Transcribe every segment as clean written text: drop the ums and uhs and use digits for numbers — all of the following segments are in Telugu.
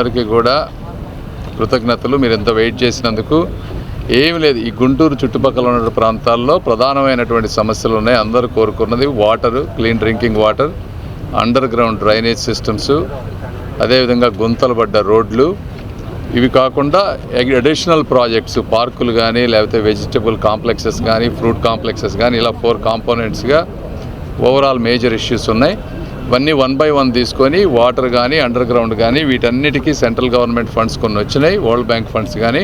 అందరికీ కూడా కృతజ్ఞతలు. మీరు ఎంత వెయిట్ చేసినందుకు. ఏమి లేదు, ఈ గుంటూరు చుట్టుపక్కల ఉన్న ప్రాంతాల్లో ప్రధానమైనటువంటి సమస్యలు ఉన్నాయి. అందరూ కోరుకున్నది water, clean drinking water, under ground drainage systems, అదేవిధంగా గుంతలు పడ్డ రోడ్లు. ఇవి కాకుండా అడిషనల్ ప్రాజెక్ట్స్, పార్కులు కానీ, లేకపోతే వెజిటబుల్ కాంప్లెక్సెస్ కానీ, ఫ్రూట్ కాంప్లెక్సెస్ కానీ, ఇలా 4 కాంపోనెంట్స్గా ఓవరాల్ మేజర్ ఇష్యూస్ ఉన్నాయి. ఇవన్నీ 1 by 1 తీసుకొని వాటర్ కానీ, అండర్ గ్రౌండ్ కానీ, వీటన్నిటికీ సెంట్రల్ గవర్నమెంట్ ఫండ్స్ కొన్ని వచ్చినాయి, వరల్డ్ బ్యాంక్ ఫండ్స్ కానీ.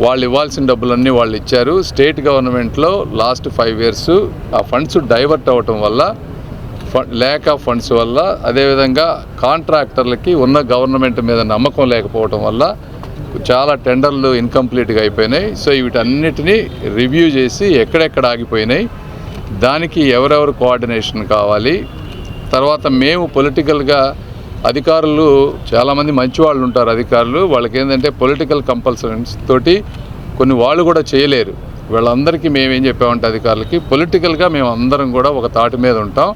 వాళ్ళు ఇవ్వాల్సిన డబ్బులన్నీ వాళ్ళు ఇచ్చారు. స్టేట్ గవర్నమెంట్లో లాస్ట్ 5 years ఆ ఫండ్స్ డైవర్ట్ అవ్వటం వల్ల, ల్యాక్ ఆఫ్ ఫండ్స్ వల్ల, అదేవిధంగా కాంట్రాక్టర్లకి ఉన్న గవర్నమెంట్ మీద నమ్మకం లేకపోవటం వల్ల చాలా టెండర్లు ఇన్కంప్లీట్గా అయిపోయినాయి. సో వీటన్నిటినీ రివ్యూ చేసి ఎక్కడెక్కడ ఆగిపోయినాయి, దానికి ఎవరెవరు కోఆర్డినేషన్ కావాలి. తర్వాత మేము పొలిటికల్గా అధికారులు చాలామంది మంచి వాళ్ళు ఉంటారు, అధికారులు వాళ్ళకి ఏంటంటే పొలిటికల్ కంపల్సరీస్ తోటి కొన్ని వాళ్ళు కూడా చేయలేరు. వీళ్ళందరికీ మేమేం చెప్పామంటే అధికారులకి పొలిటికల్గా మేము అందరం కూడా ఒక తాటి మీద ఉంటాం.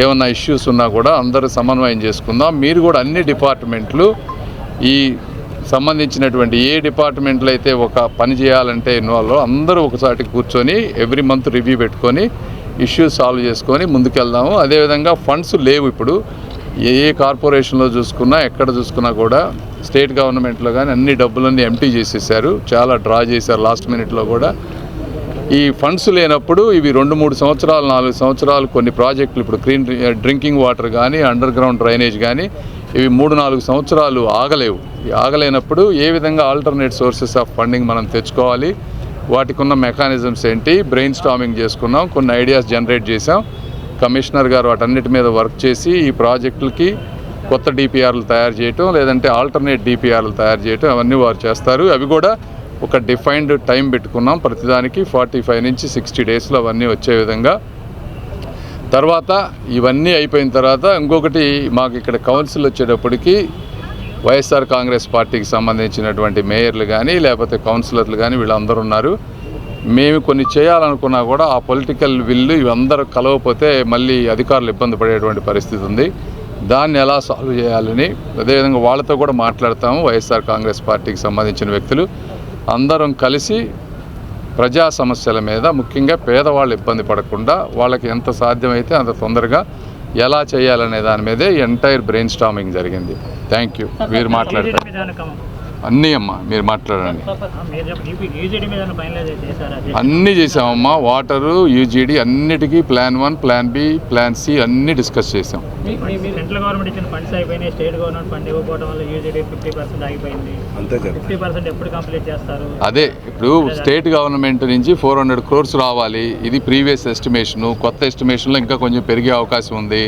ఏమన్నా ఇష్యూస్ ఉన్నా కూడా అందరూ సమన్వయం చేసుకుందాం. మీరు కూడా అన్ని డిపార్ట్మెంట్లు ఈ సంబంధించినటువంటి ఏ డిపార్ట్మెంట్లో అయితే ఒక పని చేయాలంటే ఇన్వాల్వ్ అందరూ ఒకసారి కూర్చొని ఎవ్రీ మంత్ రివ్యూ పెట్టుకొని ఇష్యూస్ సాల్వ్ చేసుకొని ముందుకెళ్దాము. అదేవిధంగా ఫండ్స్ లేవు ఇప్పుడు. ఏ కార్పొరేషన్లో చూసుకున్నా, ఎక్కడ చూసుకున్నా కూడా స్టేట్ గవర్నమెంట్లో కానీ అన్ని డబ్బులన్నీ ఎంటీ చేసేసారు, చాలా డ్రా చేశారు లాస్ట్ మినిట్లో కూడా. ఈ ఫండ్స్ లేనప్పుడు ఇవి 2-3 సంవత్సరాలు, 4 సంవత్సరాలు కొన్ని ప్రాజెక్టులు, ఇప్పుడు క్లీన్ డ్రింకింగ్ వాటర్ కానీ, అండర్ గ్రౌండ్ డ్రైనేజ్ కానీ, ఇవి 3-4 సంవత్సరాలు ఆగలేవు. ఆగలేనప్పుడు ఏ విధంగా ఆల్టర్నేట్ సోర్సెస్ ఆఫ్ ఫండింగ్ మనం తెచ్చుకోవాలి, వాటికి ఉన్న మెకానిజమ్స్ ఏంటి, బ్రెయిన్ స్టార్మింగ్ చేసుకున్నాం, కొన్ని ఐడియాస్ జనరేట్ చేసాం. కమిషనర్ గారు వాటన్నిటి మీద వర్క్ చేసి ఈ ప్రాజెక్టులకి కొత్త డిపిఆర్లు తయారు చేయటం, లేదంటే ఆల్టర్నేట్ డిపిఆర్లు తయారు చేయటం, అవన్నీ వారు చేస్తారు. అవి కూడా ఒక డిఫైన్డ్ టైం పెట్టుకున్నాం, ప్రతిదానికి 45 నుంచి 60 daysలో అవన్నీ వచ్చే విధంగా. తర్వాత ఇవన్నీ అయిపోయిన తర్వాత ఇంకొకటి, మాకు ఇక్కడ కౌన్సిల్ వచ్చేటప్పటికి వైఎస్ఆర్ కాంగ్రెస్ పార్టీకి సంబంధించినటువంటి మేయర్లు కానీ, లేకపోతే కౌన్సిలర్లు కానీ వీళ్ళందరూ ఉన్నారు. మేము కొన్ని చేయాలనుకున్నా కూడా ఆ పొలిటికల్ విల్లు ఇవందరూ కలవకపోతే మళ్ళీ అధికారులు ఇబ్బంది పడేటువంటి పరిస్థితి ఉంది. దాన్ని ఎలా సాల్వ్ చేయాలని అదేవిధంగా వాళ్ళతో కూడా మాట్లాడతాము. వైఎస్ఆర్ కాంగ్రెస్ పార్టీకి సంబంధించిన వ్యక్తులు అందరం కలిసి ప్రజా సమస్యల మీద, ముఖ్యంగా పేదవాళ్ళు ఇబ్బంది పడకుండా వాళ్ళకి ఎంత సాధ్యమైతే అంత తొందరగా ఎలా చేయాలనే దాని మీదే ఎంటైర్ బ్రెయిన్ స్టార్మింగ్ జరిగింది. Thank you. మీరు మాట్లాడతారు అన్నీ అమ్మా, మీరు మాట్లాడండి. అన్నీ చేసామమ్మా, వాటరు, యూజీడీ అన్నిటికీ plan 1, plan B, plan C అన్నీ డిస్కస్ చేసాం. సెంట్రల్ గవర్నమెంట్ ఇచ్చిన ఫండ్స్ అయిపోయినాయి, స్టేట్ గవర్నమెంట్ ఫండ్ ఇవ్వకపోవడం వల్ల యూజీడీ 50% ఆగిపోయింది. 50% ఎప్పుడు కంప్లీట్ చేస్తారు? అదే ఇప్పుడు స్టేట్ గవర్నమెంట్ నుంచి 400 crores రావాలి. ఇది ప్రీవియస్ ఎస్టిమేషను. కొత్త ఎస్టిమేషన్లో ఇంకా కొంచెం పెరిగే అవకాశం ఉంది.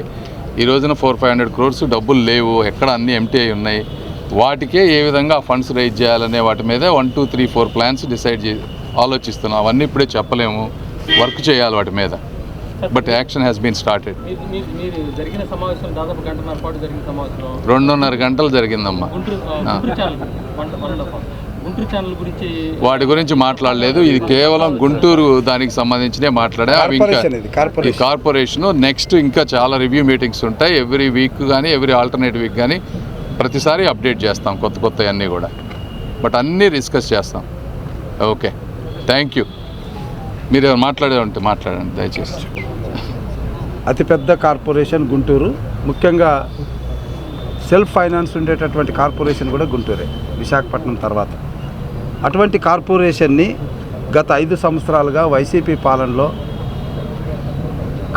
ఈ రోజున 400-500 crores డబ్బులు లేవు, ఎక్కడ అన్నీ ఎంటీ అయి ఉన్నాయి. వాటికే ఏ విధంగా ఫండ్స్ రైజ్ చేయాలనే వాటి మీద 1, 2, 3, 4 ప్లాన్స్ డిసైడ్ ఆలోచిస్తున్నాం. అవన్నీ ఇప్పుడే చెప్పలేము, వర్క్ చేయాలి వాటి మీద. But action has been started. 2.5 గంటలు జరిగిందమ్మా. వాటి గురించి మాట్లాడలేదు. ఇది కేవలం గుంటూరు దానికి సంబంధించినే మాట్లాడా. అవి ఇంకా ఈ కార్పొరేషను నెక్స్ట్ ఇంకా చాలా రివ్యూ మీటింగ్స్ ఉంటాయి. ఎవ్రీ వీక్ కానీ, ఎవ్రీ ఆల్టర్నేట్ వీక్ కానీ ప్రతిసారి అప్డేట్ చేస్తాం కొత్త అన్నీ కూడా. బట్ అన్నీ డిస్కస్ చేస్తాం. Okay, thank you. మీరు మాట్లాడే ఉంటే మాట్లాడండి దయచేసి. అతిపెద్ద కార్పొరేషన్ గుంటూరు, ముఖ్యంగా సెల్ఫ్ ఫైనాన్స్ ఉండేటటువంటి కార్పొరేషన్ కూడా గుంటూరే, విశాఖపట్నం తర్వాత. అటువంటి కార్పొరేషన్ని గత 5 సంవత్సరాలుగా వైసీపీ పాలనలో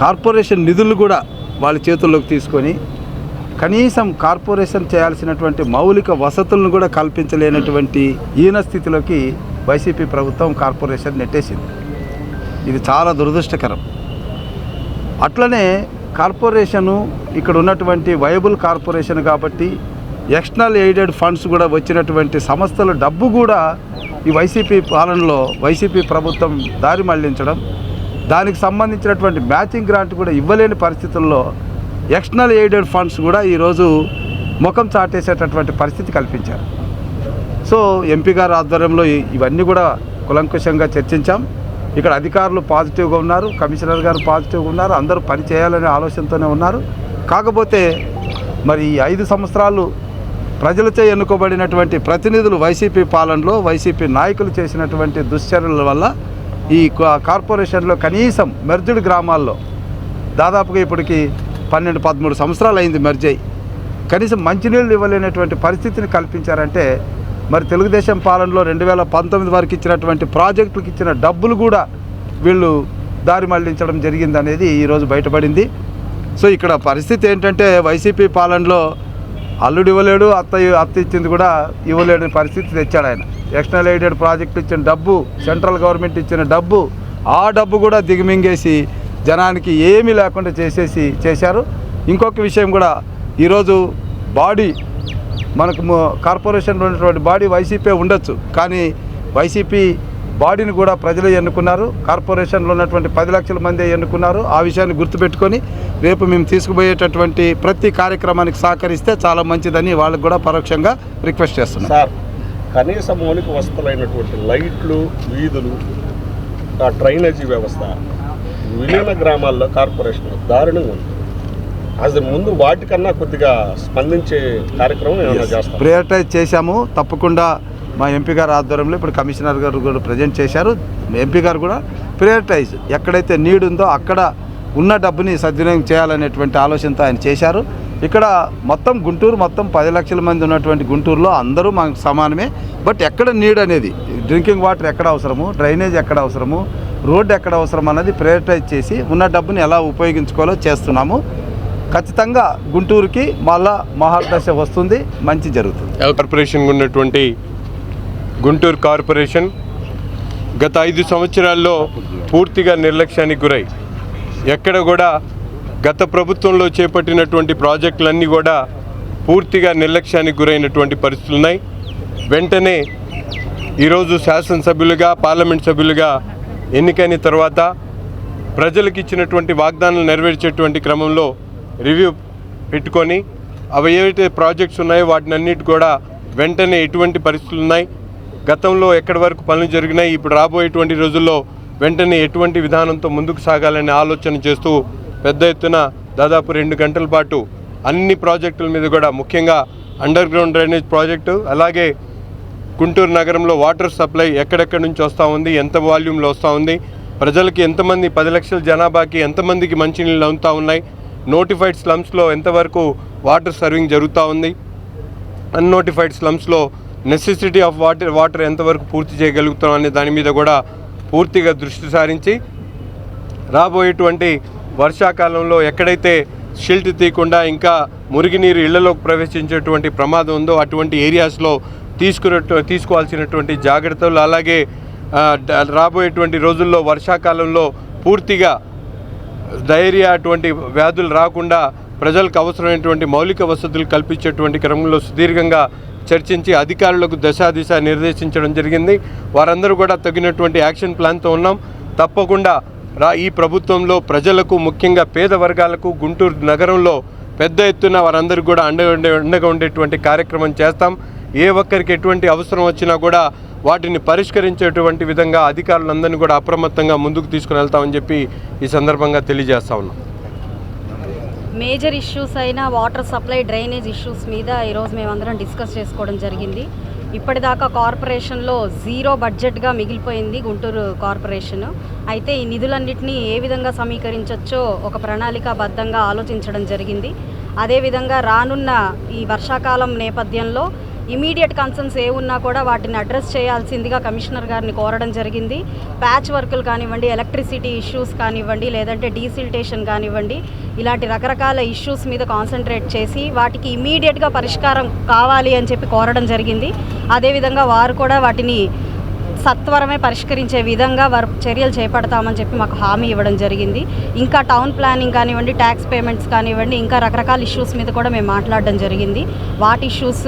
కార్పొరేషన్ నిధులు కూడా వాళ్ళ చేతుల్లోకి తీసుకొని కనీసం కార్పొరేషన్ చేయాల్సినటువంటి మౌలిక వసతులను కూడా కల్పించలేనటువంటి ఈన స్థితిలోకి వైసీపీ ప్రభుత్వం కార్పొరేషన్ నెట్టేసింది. ఇది చాలా దురదృష్టకరం. అట్లనే కార్పొరేషను ఇక్కడ ఉన్నటువంటి వైబుల్ కార్పొరేషన్ కాబట్టి ఎక్స్టర్నల్ ఎయిడెడ్ ఫండ్స్ కూడా వచ్చినటువంటి సంస్థల డబ్బు కూడా ఈ వైసీపీ పాలనలో వైసీపీ ప్రభుత్వం దారి మళ్లించడం, దానికి సంబంధించినటువంటి మ్యాచింగ్ గ్రాంట్ కూడా ఇవ్వలేని పరిస్థితుల్లో ఎక్స్టర్నల్ ఎయిడెడ్ ఫండ్స్ కూడా ఈరోజు ముఖం చాటేసేటటువంటి పరిస్థితి కల్పించారు. సో ఎంపీ గారి ఆధ్వర్యంలో ఇవన్నీ కూడా కులంకుశంగా చర్చించాం. ఇక్కడ అధికారులు పాజిటివ్గా ఉన్నారు, కమిషనర్ గారు పాజిటివ్గా ఉన్నారు, అందరూ పని చేయాలనే ఆలోచనతోనే ఉన్నారు. కాకపోతే మరి 5 సంవత్సరాలు ప్రజలచే ఎన్నుకోబడినటువంటి ప్రతినిధులు వైసీపీ పాలనలో వైసీపీ నాయకులు చేసినటువంటి దుశ్చర్యల వల్ల ఈ కార్పొరేషన్లో కనీసం మెర్జ్డ్ గ్రామాల్లో దాదాపుగా ఇప్పటికి 12-13 సంవత్సరాలు అయింది మెర్జ్ అయ్యి కనీసం మంచినీళ్ళు ఇవ్వలేనటువంటి పరిస్థితిని కల్పించారంటే మరి తెలుగుదేశం పాలనలో 2019 వరకు ఇచ్చినటువంటి ప్రాజెక్టులకు ఇచ్చిన డబ్బులు కూడా వీళ్ళు దారి మళ్లించడం జరిగిందనేది ఈరోజు బయటపడింది. సో ఇక్కడ పరిస్థితి ఏంటంటే వైసీపీ పాలనలో అల్లుడు ఇవ్వలేడు, అత్త ఇచ్చింది కూడా ఇవ్వలేని పరిస్థితి తెచ్చాడు ఆయన. ఎక్స్టర్నల్ ఎయిడెడ్ ప్రాజెక్టులు ఇచ్చిన డబ్బు, సెంట్రల్ గవర్నమెంట్ ఇచ్చిన డబ్బు, ఆ డబ్బు కూడా దిగమింగేసి జనానికి ఏమీ లేకుండా చేశారు. ఇంకొక విషయం కూడా ఈరోజు బాడీ మనకు కార్పొరేషన్లో ఉన్నటువంటి బాడీ వైసీపీ ఉండొచ్చు, కానీ వైసీపీ బాడీని కూడా ప్రజలు ఎన్నుకున్నారు. కార్పొరేషన్లో ఉన్నటువంటి 10 లక్షల మంది ఎన్నుకున్నారు. ఆ విషయాన్ని గుర్తుపెట్టుకొని రేపు మేము తీసుకుపోయేటటువంటి ప్రతి కార్యక్రమానికి సహకరిస్తే చాలా మంచిదని వాళ్ళకు కూడా పరోక్షంగా రిక్వెస్ట్ చేస్తున్నాం. సార్, కనీస మౌలిక వసతులైనటువంటి లైట్లు, వీధులు, డ్రైనేజీ వ్యవస్థ విలీన గ్రామాల్లో కార్పొరేషన్ దారుణంగా ఉంది. అసలు ముందు వాటికన్నా కొద్దిగా స్పందించే కార్యక్రమం ఏమైనా చేస్తాం. ప్రియారిటైజ్ చేశాము తప్పకుండా. మా ఎంపీ గారు ఆధ్వర్యంలో ఇప్పుడు కమిషనర్ గారు కూడా ప్రజెంట్ చేశారు. ఎంపీ గారు కూడా ప్రియారిటైజ్ ఎక్కడైతే నీడ్ ఉందో అక్కడ ఉన్న డబ్బుని సద్వినియోగం చేయాలనేటువంటి ఆలోచనతో ఆయన చేశారు. ఇక్కడ మొత్తం గుంటూరు మొత్తం 10 లక్షల మంది ఉన్నటువంటి గుంటూరులో అందరూ మనకు సమానమే. బట్ ఎక్కడ నీడ్ అనేది, డ్రింకింగ్ వాటర్ ఎక్కడ అవసరము, డ్రైనేజ్ ఎక్కడ అవసరము, రోడ్డు ఎక్కడ అవసరం అన్నది ప్రియారిటైజ్ చేసి ఉన్న డబ్బుని ఎలా ఉపయోగించుకోవాలో చేస్తున్నాము. ఖచ్చితంగా గుంటూరుకి మళ్ళా మహాదశ వస్తుంది, మంచి జరుగుతుంది. కార్పొరేషన్ ఉన్నటువంటి గుంటూరు కార్పొరేషన్ గత 5 సంవత్సరాల్లో పూర్తిగా నిర్లక్ష్యానికి గురై ఎక్కడ కూడా గత ప్రభుత్వంలో చేపట్టినటువంటి ప్రాజెక్టులన్నీ కూడా పూర్తిగా నిర్లక్ష్యానికి గురైనటువంటి పరిస్థితులు ఉన్నాయి. వెంటనే ఈరోజు శాసనసభ్యులుగా, పార్లమెంట్ సభ్యులుగా ఎన్నికైన తర్వాత ప్రజలకు ఇచ్చినటువంటి వాగ్దానాలు నెరవేర్చేటువంటి క్రమంలో రివ్యూ పెట్టుకొని అవి ఏవైతే ప్రాజెక్ట్స్ ఉన్నాయో వాటిని అన్నిటి కూడా వెంటనే ఎటువంటి పరిస్థితులు ఉన్నాయి, గతంలో ఎక్కడి వరకు పనులు జరిగినాయి, ఇప్పుడు రాబోయేటువంటి రోజుల్లో వెంటనే ఎటువంటి విధానంతో ముందుకు సాగాలనే ఆలోచన చేస్తూ పెద్ద ఎత్తున దాదాపు 2 గంటల పాటు అన్ని ప్రాజెక్టుల మీద కూడా, ముఖ్యంగా అండర్ గ్రౌండ్ డ్రైనేజ్ ప్రాజెక్టు, అలాగే గుంటూరు నగరంలో వాటర్ సప్లై ఎక్కడెక్కడి నుంచి వస్తూ ఉంది, ఎంత వాల్యూమ్లో వస్తూ ఉంది, ప్రజలకి ఎంతమంది 10 లక్షల జనాభాకి ఎంతమందికి మంచినీళ్ళు అందుతూ ఉన్నాయి, నోటిఫైడ్ స్లమ్స్లో ఎంతవరకు వాటర్ సర్వింగ్ జరుగుతూ ఉంది, అన్నోటిఫైడ్ స్లమ్స్లో నెసెసిటీ ఆఫ్ వాటర్ ఎంతవరకు పూర్తి చేయగలుగుతాం అనే దాని మీద కూడా పూర్తిగా దృష్టి సారించి రాబోయేటువంటి వర్షాకాలంలో ఎక్కడైతే షిల్ట్ తీయకుండా ఇంకా మురుగునీరు ఇళ్లలోకి ప్రవేశించేటువంటి ప్రమాదం ఉందో అటువంటి ఏరియాస్లో తీసుకోవాల్సినటువంటి జాగ్రత్తలు, అలాగే రాబోయేటువంటి రోజుల్లో వర్షాకాలంలో పూర్తిగా డయేరియా అటువంటి వ్యాధులు రాకుండా ప్రజలకు అవసరమైనటువంటి మౌలిక వసతులు కల్పించేటువంటి క్రమంలో సుదీర్ఘంగా చర్చించి అధికారులకు దశ నిర్దేశించడం జరిగింది. వారందరూ కూడా తగినటువంటి యాక్షన్ ప్లాన్తో ఉన్నాం. తప్పకుండా ఈ ప్రభుత్వంలో ప్రజలకు, ముఖ్యంగా పేద వర్గాలకు, గుంటూరు నగరంలో పెద్ద ఎత్తున వారందరూ కూడా అండగా ఉండేటువంటి కార్యక్రమం చేస్తాం. ఏ ఒక్కరికి ఎటువంటి అవసరం వచ్చినా కూడా వాటిని పరిష్కరించేటువంటి విధంగా అధికారులందరినీ కూడా అప్రమత్తంగా ముందుకు తీసుకుని వెళ్తామని చెప్పి ఈ సందర్భంగా తెలియజేస్తా ఉన్నాం. మేజర్ ఇష్యూస్ అయిన వాటర్ సప్లై, డ్రైనేజ్ ఇష్యూస్ మీద ఈరోజు మేమందరం డిస్కస్ చేసుకోవడం జరిగింది. ఇప్పటిదాకా కార్పొరేషన్లో 0 బడ్జెట్గా మిగిలిపోయింది గుంటూరు కార్పొరేషన్. అయితే ఈ నిధులన్నింటినీ ఏ విధంగా సమీకరించవచ్చో ఒక ప్రణాళికాబద్ధంగా ఆలోచించడం జరిగింది. అదేవిధంగా రానున్న ఈ వర్షాకాలం నేపథ్యంలో ఇమీడియట్ కన్సర్న్స్ ఏ ఉన్నా కూడా వాటిని అడ్రస్ చేయాల్సిందిగా కమిషనర్ గారిని కోరడం జరిగింది. ప్యాచ్ వర్కులు కానివ్వండి, ఎలక్ట్రిసిటీ ఇష్యూస్ కానివ్వండి, లేదంటే డీసిల్టేషన్ కానివ్వండి, ఇలాంటి రకరకాల ఇష్యూస్ మీద కాన్సన్ట్రేట్ చేసి వాటికి ఇమీడియట్గా పరిష్కారం కావాలి అని చెప్పి కోరడం జరిగింది. అదేవిధంగా వారు కూడా వాటిని సత్వరమే పరిష్కరించే విధంగా వారు చర్యలు చేపడతామని చెప్పి మాకు హామీ ఇవ్వడం జరిగింది. ఇంకా టౌన్ ప్లానింగ్ కానివ్వండి, ట్యాక్స్ పేమెంట్స్ కానివ్వండి, ఇంకా రకరకాల ఇష్యూస్ మీద కూడా మేము మాట్లాడడం జరిగింది. వాటి ఇష్యూస్,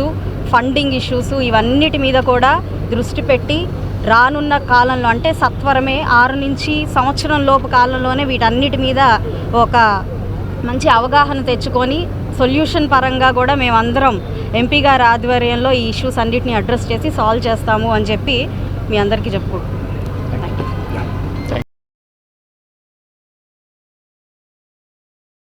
ఫండింగ్ ఇష్యూస్, ఇవన్నిటి మీద కూడా దృష్టి పెట్టి రానున్న కాలంలో, అంటే సత్వరమే 6 నుంచి సంవత్సరం లోపు కాలంలోనే వీటన్నిటి మీద ఒక మంచి అవగాహన తెచ్చుకొని సొల్యూషన్ పరంగా కూడా మేమందరం ఎంపీ గారి ఆధ్వర్యంలో ఈ ఇష్యూస్ అన్నిటిని అడ్రస్ చేసి సాల్వ్ చేస్తాము అని చెప్పి మీ అందరికీ చెప్పుకుంటున్నాం.